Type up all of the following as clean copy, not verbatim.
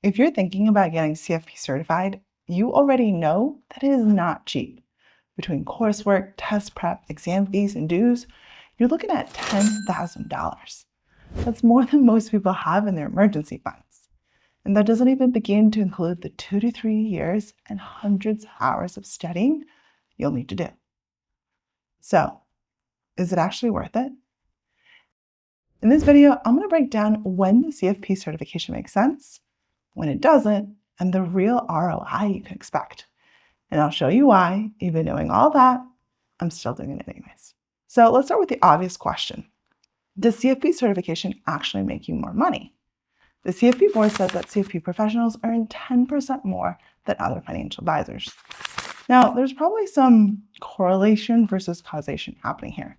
If you're thinking about getting CFP certified, you already know that it is not cheap. Between coursework, test prep, exam fees, and dues, you're looking at $10,000. That's more than most people have in their emergency funds. And that doesn't even begin to include the 2 to 3 years and hundreds of hours of studying you'll need to do. So, is it actually worth it? In this video, I'm going to break down when the CFP certification makes sense, when it doesn't, and the real ROI you can expect. And I'll show you why, even knowing all that, I'm still doing it anyways. So let's start with the obvious question. Does CFP certification actually make you more money? The CFP board says that CFP professionals earn 10% more than other financial advisors. Now, there's probably some correlation versus causation happening here.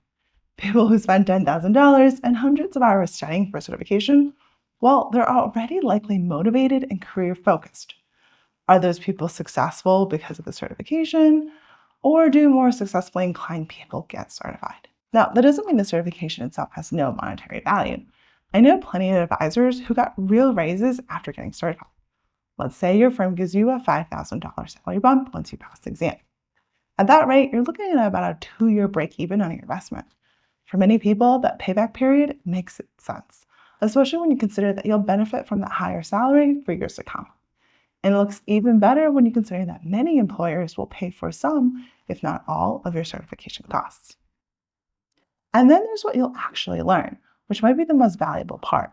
People who spend $10,000 and hundreds of hours studying for certification, well, they're already likely motivated and career-focused. Are those people successful because of the certification, or do more successfully inclined people get certified? Now, that doesn't mean the certification itself has no monetary value. I know plenty of advisors who got real raises after getting certified. Let's say your firm gives you a $5,000 salary bump once you pass the exam. At that rate, you're looking at about a 2-year break even on your investment. For many people, that payback period makes sense, especially when you consider that you'll benefit from that higher salary for years to come. And it looks even better when you consider that many employers will pay for some, if not all, of your certification costs. And then there's what you'll actually learn, which might be the most valuable part.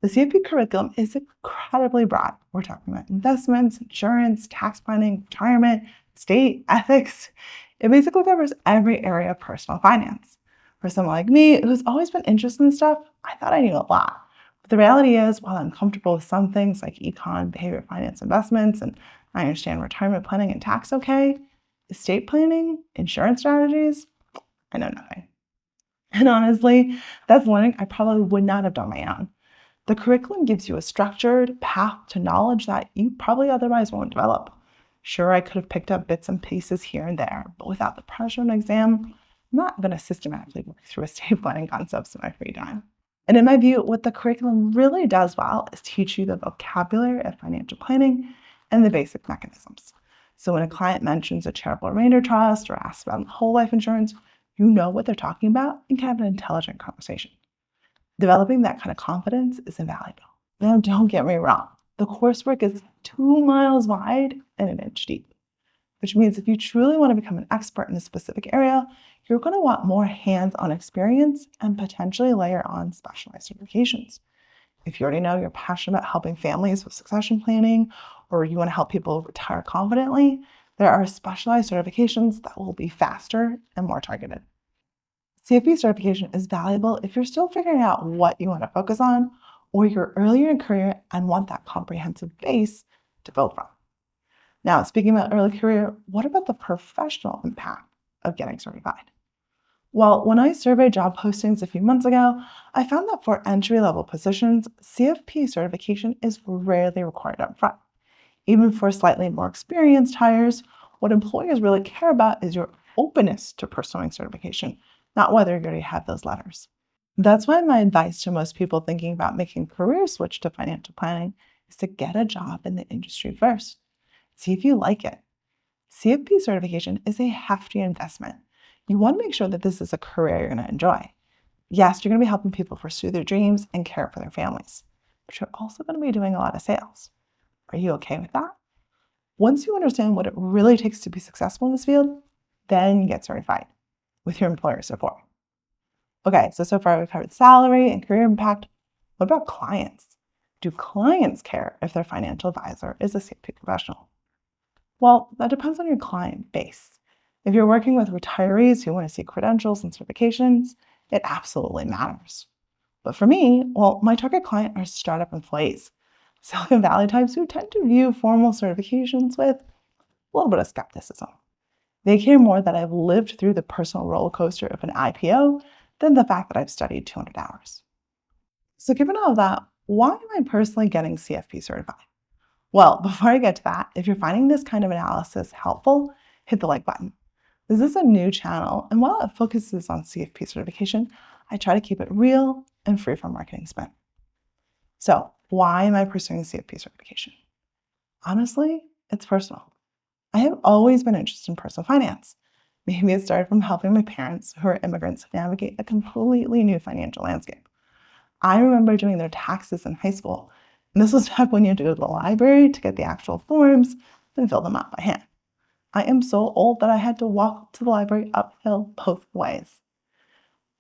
The CFP curriculum is incredibly broad. We're talking about investments, insurance, tax planning, retirement, estate, ethics. It basically covers every area of personal finance. For someone like me, who's always been interested in stuff, I thought I knew a lot. But the reality is, while I'm comfortable with some things like econ, behavior finance investments, and I understand retirement planning and tax okay, estate planning, insurance strategies, I know nothing. And honestly, that's learning I probably would not have done my own. The curriculum gives you a structured path to knowledge that you probably otherwise won't develop. Sure, I could have picked up bits and pieces here and there, but without the pressure of an exam, I'm not going to systematically work through estate planning concepts in my free time. And in my view, what the curriculum really does well is teach you the vocabulary of financial planning and the basic mechanisms. So when a client mentions a charitable remainder trust or asks about whole life insurance, you know what they're talking about and can have an intelligent conversation. Developing that kind of confidence is invaluable. Now, don't get me wrong. The coursework is 2 miles wide and an inch deep, which means if you truly want to become an expert in a specific area, you're going to want more hands-on experience and potentially layer on specialized certifications. If you already know you're passionate about helping families with succession planning, or you want to help people retire confidently, there are specialized certifications that will be faster and more targeted. CFP certification is valuable if you're still figuring out what you want to focus on, or you're earlier in your career and want that comprehensive base to build from. Now, speaking about early career, what about the professional impact of getting certified? Well, when I surveyed job postings a few months ago, I found that for entry-level positions, CFP certification is rarely required up front. Even for slightly more experienced hires, what employers really care about is your openness to pursuing certification, not whether you already have those letters. That's why my advice to most people thinking about making a career switch to financial planning is to get a job in the industry first. See if you like it. CFP certification is a hefty investment. You want to make sure that this is a career you're going to enjoy. Yes, you're going to be helping people pursue their dreams and care for their families, but you're also going to be doing a lot of sales. Are you okay with that? Once you understand what it really takes to be successful in this field, then get certified with your employer's support. Okay, so far we've covered salary and career impact. What about clients? Do clients care if their financial advisor is a CFP professional? Well, that depends on your client base. If you're working with retirees who want to see credentials and certifications, it absolutely matters. But for me, well, my target client are startup employees, Silicon Valley types who tend to view formal certifications with a little bit of skepticism. They care more that I've lived through the personal roller coaster of an IPO than the fact that I've studied 200 hours. So given all of that, why am I personally getting CFP certified? Well, before I get to that, if you're finding this kind of analysis helpful, hit the like button. This is a new channel, and while it focuses on CFP certification, I try to keep it real and free from marketing spin. So Why am I pursuing CFP certification? Honestly, it's personal. I have always been interested in personal finance. Maybe it started from helping my parents, who are immigrants, navigate a completely new financial landscape. I remember doing their taxes in high school, and this was back when you had to go to the library to get the actual forms and fill them out by hand. I am so old that I had to walk to the library uphill both ways.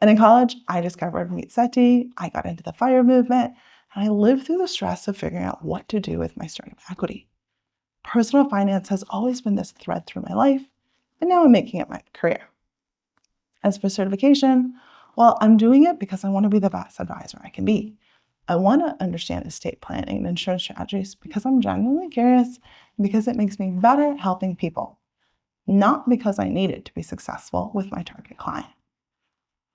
And in college, I discovered Meet SETI, I got into the FIRE movement, and I lived through the stress of figuring out what to do with my startup equity. Personal finance has always been this thread through my life, and now I'm making it my career. As for certification, well, I'm doing it because I want to be the best advisor I can be. I want to understand estate planning and insurance strategies because I'm genuinely curious and because it makes me better at helping people, not because I need it to be successful with my target client.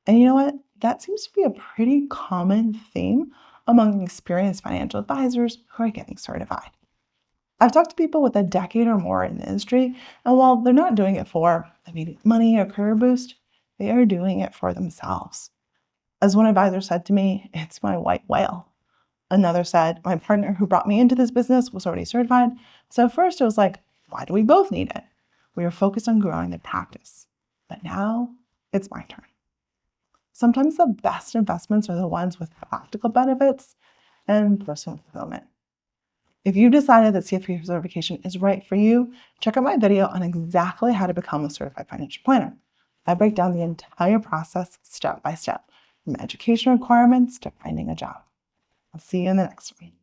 And you know what? That seems to be a pretty common theme among experienced financial advisors who are getting certified. I've talked to people with a decade or more in the industry, and while they're not doing it for immediate money or career boost, they are doing it for themselves. As one advisor said to me, it's my white whale. Another said, my partner who brought me into this business was already certified. So at first it was like, why do we both need it? We were focused on growing the practice. But now it's my turn. Sometimes the best investments are the ones with practical benefits and personal fulfillment. If you've decided that CFP certification is right for you, check out my video on exactly how to become a certified financial planner. I break down the entire process step by step, from education requirements to finding a job. I'll see you in the next one.